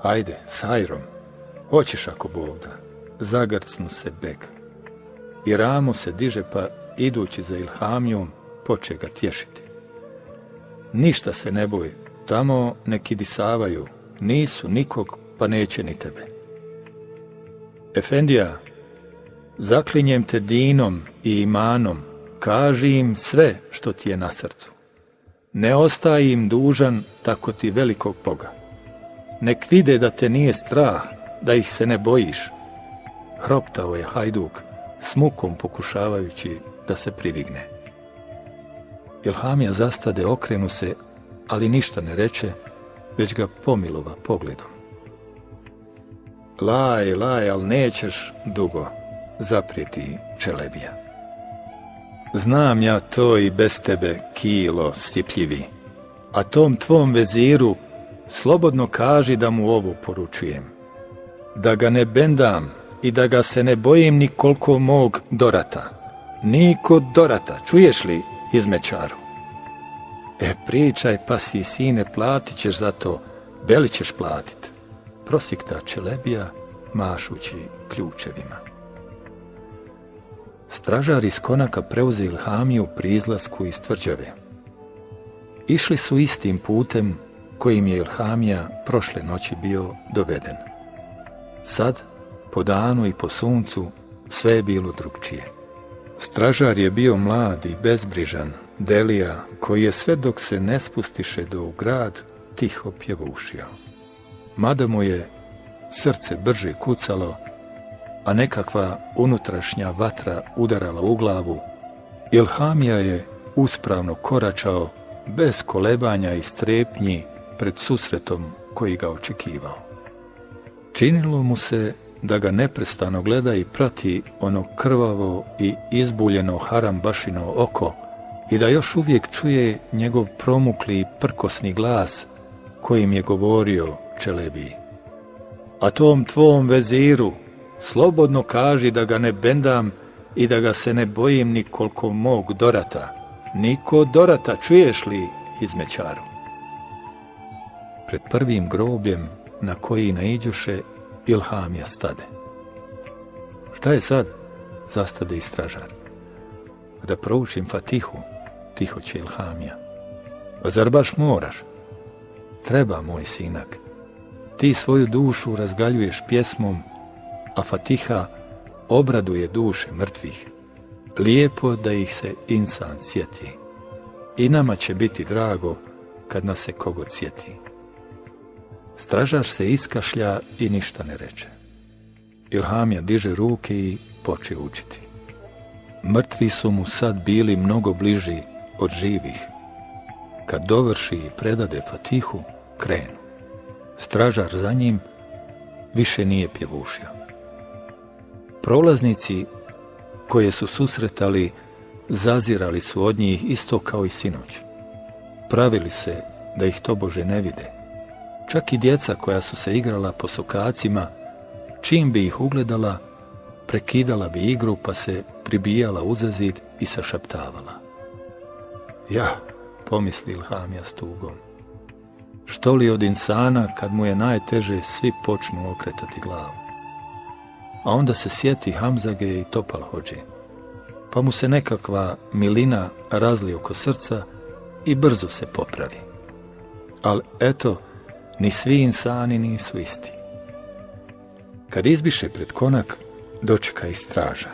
Hajde, s hajrom. Hoćeš ako Bog da. Zagrcnu se beg. I Ramo se diže pa, idući za Ilhamijom, poče ga tješiti. Ništa se ne boj, tamo ne kidisavaju, nisu nikog pa neće ni tebe. Efendija, zaklinjem te dinom i imanom, kaži im sve što ti je na srcu. Ne ostaji im dužan tako ti velikog Boga. Nek vide da te nije strah, da ih se ne bojiš. Hroptao je hajduk, s mukom pokušavajući da se pridigne. Ilhamija zastade, okrenu se, ali ništa ne reče, već ga pomilova pogledom. Laj, al nećeš dugo, zaprijeti Čelebija. Znam ja to i bez tebe, kilo sipljivi, a tom tvom veziru slobodno kaži da mu ovo poručujem. Da ga ne bendam i da ga se ne bojim ni koliko mog dorata. Niko dorata, čuješ li, izmećaru? Pričaj, pa si sine, platit ćeš za to, beli ćeš platit, prosikta Čelebija, mašući ključevima. Stražar iz konaka preuze Ilhamiju pri izlasku iz tvrđave. Išli su istim putem kojim je Ilhamija prošle noći bio doveden. Sad, po danu i po suncu, sve je bilo drugčije. Stražar je bio mlad i bezbrižan, delija, koji je sve dok se ne spustiše do u grad, tiho pjevušio. Mada mu je srce brže kucalo, a nekakva unutrašnja vatra udarala u glavu, Ilhamija je uspravno koračao, bez kolebanja i strepnji, pred susretom koji ga očekivao. Činilo mu se da ga neprestano gleda i prati ono krvavo i izbuljeno harambašino oko i da još uvijek čuje njegov promukli i prkosni glas kojim je govorio Čelebiji. A tom tvom veziru slobodno kaži da ga ne bendam i da ga se ne bojim ni koliko mog dorata. Niko dorata, čuješ li, izmećaru? Pred prvim grobljem na koji naiđoše, Ilhamija stade. Šta je sad? Zastade i stražar. Da proučim Fatihu, tiho će Ilhamija. A zar baš moraš? Treba, moj sinak. Ti svoju dušu razgaljuješ pjesmom, a Fatiha obraduje duše mrtvih. Lijepo da ih se insan sjeti. I nama će biti drago kad nas se kogod sjeti. Stražar se iskašlja i ništa ne reče. Ilhamija diže ruke i poče učiti. Mrtvi su mu sad bili mnogo bliži od živih. Kad dovrši i predade Fatihu, krenu. Stražar za njim više nije pjevušio. Prolaznici koje su susretali zazirali su od njih isto kao i sinoć. Pravili se da ih tobože ne vide. Čak i djeca koja su se igrala po sokacima, čim bi ih ugledala, prekidala bi igru pa se pribijala uza zid i sašaptavala. Ja, pomisli Ilhamija s tugom, što li od insana kad mu je najteže svi počnu okretati glavu. A onda se sjeti Hamzage i Topal Hodže, pa mu se nekakva milina razli oko srca i brzo se popravi. Ali eto, ni svi insani nisu isti. Kad izbiše pred konak, dočeka i straža.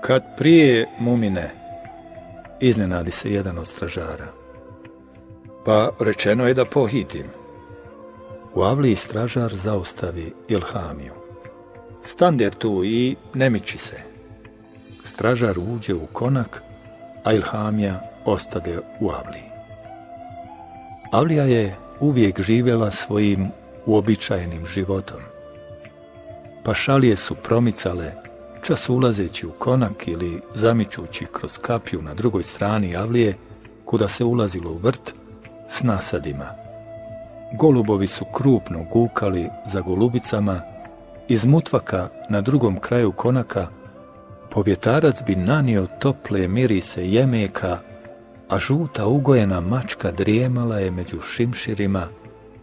Kad prije, mumine, iznenadi se jedan od stražara. Pa rečeno je da pohitim. U avliji stražar zaustavi Ilhamiju. Stander tu i ne miči se. Stražar uđe u konak, a Ilhamija ostade u avliji. Avlija je uvijek živjela svojim uobičajenim životom. Pašalije su promicale, čas ulazeći u konak ili zamičući kroz kapiju na drugoj strani avlije, kuda se ulazilo u vrt s nasadima. Golubovi su krupno gukali za golubicama, iz mutvaka na drugom kraju konaka povjetarac bi nanio tople mirise jemeka, a žuta ugojena mačka drijemala je među šimširima,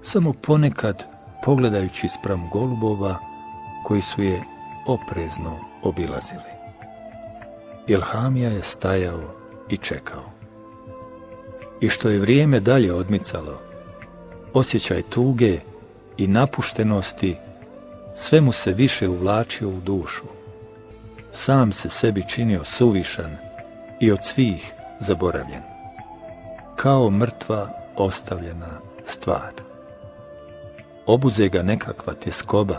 samo ponekad pogledajući spram golubova koji su je oprezno obilazili. Ilhamija je stajao i čekao. I što je vrijeme dalje odmicalo, osjećaj tuge i napuštenosti sve mu se više uvlačio u dušu. Sam se sebi činio suvišan i od svih zaboravljen, kao mrtva ostavljena stvar. Obuze ga nekakva tjeskoba,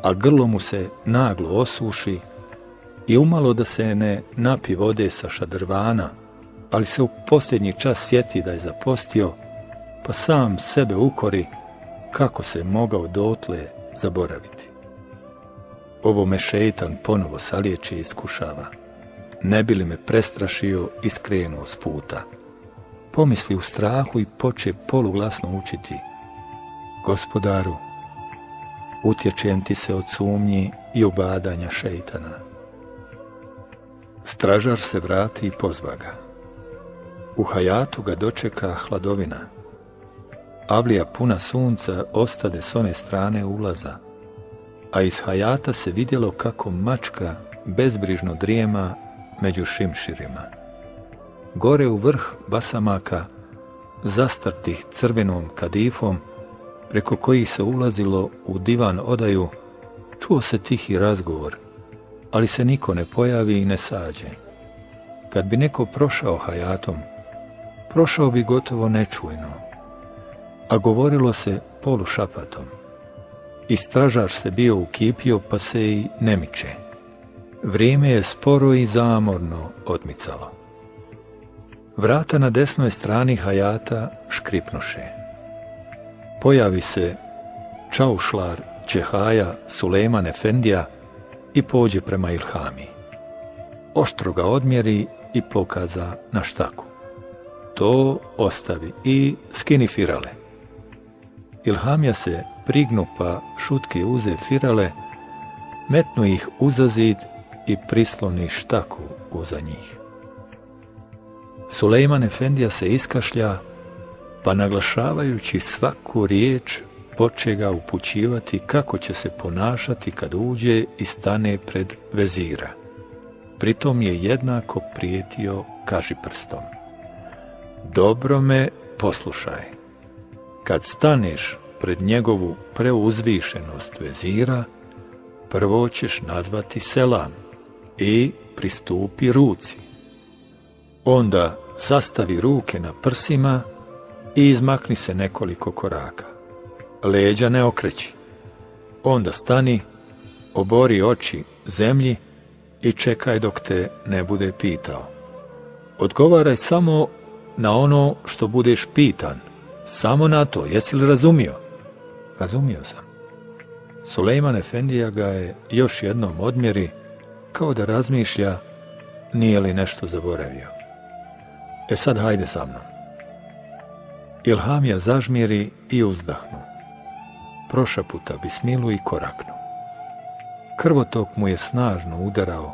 a grlo mu se naglo osuši i umalo da se ne napi vode sa šadrvana, ali se u posljednji čas sjeti da je zapostio, pa sam sebe ukori kako se mogao dotle zaboraviti. Ovo me šeitan ponovo saliječi i iskušava. Ne bi li me prestrašio i skrenuo s puta? Pomisli u strahu i poče poluglasno učiti: Gospodaru, utječem ti se od sumnji i ubadanja šeitana. Stražar se vrati i pozva ga. U hajatu ga dočeka hladovina. Avlija puna sunca ostade s one strane ulaza, a iz hajata se vidjelo kako mačka bezbrižno drijema među šimširima. Gore u vrh basamaka, zastrtih crvenom kadifom, preko kojih se ulazilo u divan odaju, čuo se tihi razgovor, ali se niko ne pojavi i ne sađe. Kad bi neko prošao hajatom, prošao bi gotovo nečujno, a govorilo se polušapatom. I stražar se bio ukipio, pa se i ne miče. Vrijeme je sporo i zamorno odmicalo. Vrata na desnoj strani hajata škripnuše. Pojavi se čaušlar Čehaja Sulejman Efendija i pođe prema Ilhamiji. Oštro ga odmjeri i pokaza na štaku. To ostavi i skini firale. Ilhamija se prignu pa šutke uze firale, metnu ih uza zid i prisloni štaku uza njih. Sulejman Efendija se iskašlja, pa naglašavajući svaku riječ poče ga upućivati kako će se ponašati kad uđe i stane pred vezira. Pritom je jednako prijetio kažiprstom: Dobro me poslušaj. Kad staneš pred njegovu preuzvišenost vezira, prvo ćeš nazvati selam i pristupi ruci. Onda sastavi ruke na prsima i izmakni se nekoliko koraka. Leđa ne okreći. Onda stani, obori oči zemlji i čekaj dok te ne bude pitao. Odgovaraj samo na ono što budeš pitan. Samo na to, jesi li razumio? Razumio sam. Sulejman Efendija ga je još jednom odmjeri, kao da razmišlja nije li nešto zaboravio. Sad hajde sa mnom. Ilhamija zažmjeri i uzdahnu. Prošaputa bismilu i koraknu. Krvotok mu je snažno udarao,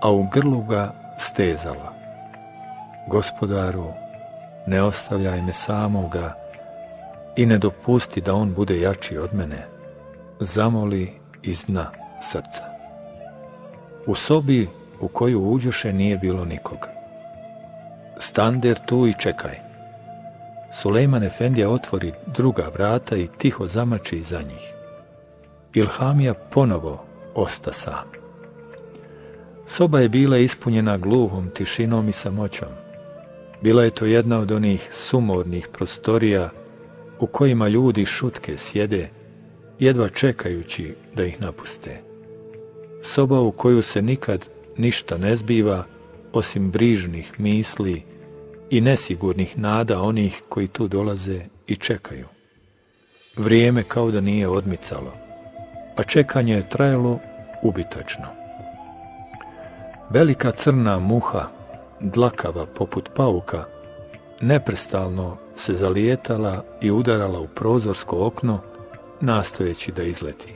a u grlu ga stezalo. Gospodaru, ne ostavljaj me samoga i ne dopusti da on bude jači od mene, zamoli iz dna srca. U sobi u koju uđoše nije bilo nikoga. Stander tu i čekaj. Sulejman Efendija otvori druga vrata i tiho zamači iza njih. Ilhamija ponovo osta sam. Soba je bila ispunjena gluhom tišinom i samoćom. Bila je to jedna od onih sumornih prostorija u kojima ljudi šutke sjede, jedva čekajući da ih napuste. Soba u koju se nikad ništa ne zbiva, osim brižnih misli i nesigurnih nada onih koji tu dolaze i čekaju. Vrijeme kao da nije odmicalo, a čekanje je trajalo ubitačno. Velika crna muha, dlakava poput pauka, neprestalno se zalijetala i udarala u prozorsko okno, nastojeći da izleti.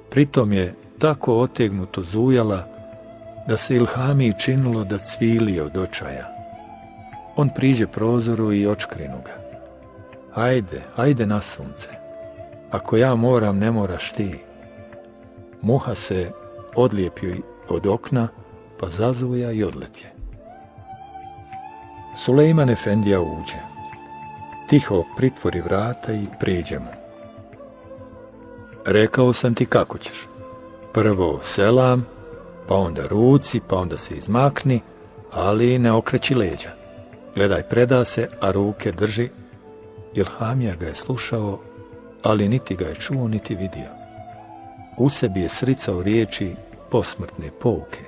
Pritom je tako otegnuto zujala da se Ilhamiji činilo da cvili od očaja. On priđe prozoru i očkrinu ga. Ajde, ajde na sunce. ako ja moram, ne moraš ti. Muha se odlijepio od okna, pa zazuja i odletje. Sulejman Efendija uđe. Tiho pritvori vrata i priđe mu. Rekao sam ti kako ćeš. Prvo selam, pa onda ruci, pa onda se izmakni, ali ne okreći leđa. Gledaj, preda se, a ruke drži. Ilhamija ga je slušao, ali niti ga je čuo, niti vidio. U sebi je sricao riječi posmrtne pouke.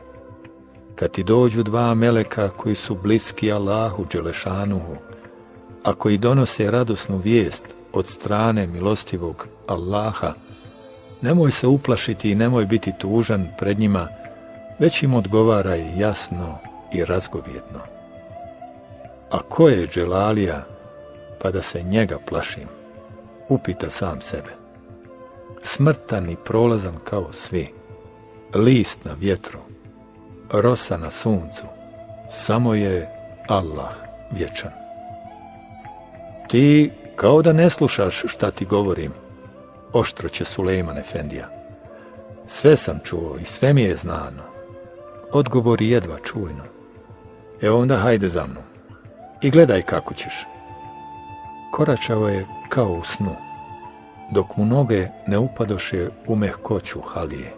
Kad ti dođu dva meleka koji su bliski Allahu Đelešanuhu, a koji donose radosnu vijest od strane milostivog Allaha, nemoj se uplašiti i nemoj biti tužan pred njima, već im odgovaraj jasno i razgovjetno. A ko je Dželalija, pa da se njega plašim? Upita sam sebe. Smrtan i prolazan kao svi, list na vjetru, rosa na suncu, samo je Allah vječan. Ti kao da ne slušaš šta ti govorim, oštro će Sulejman Efendija. Sve sam čuo i sve mi je znano. Odgovori jedva čujno. Onda hajde za mnom i gledaj kako ćeš. Koračao je kao u snu, dok mu noge ne upadoše u mehkoću halije.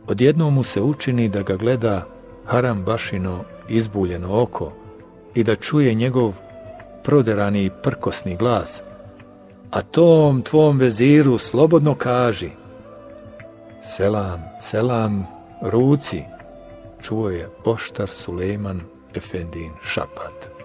Odjednom mu se učini da ga gleda Haram Bašino izbuljeno oko i da čuje njegov proderani i prkosni glas. A tom tvom veziru slobodno kaži. Selam, selam, ruci, čuo je oštar Sulejman Efendijin šapat.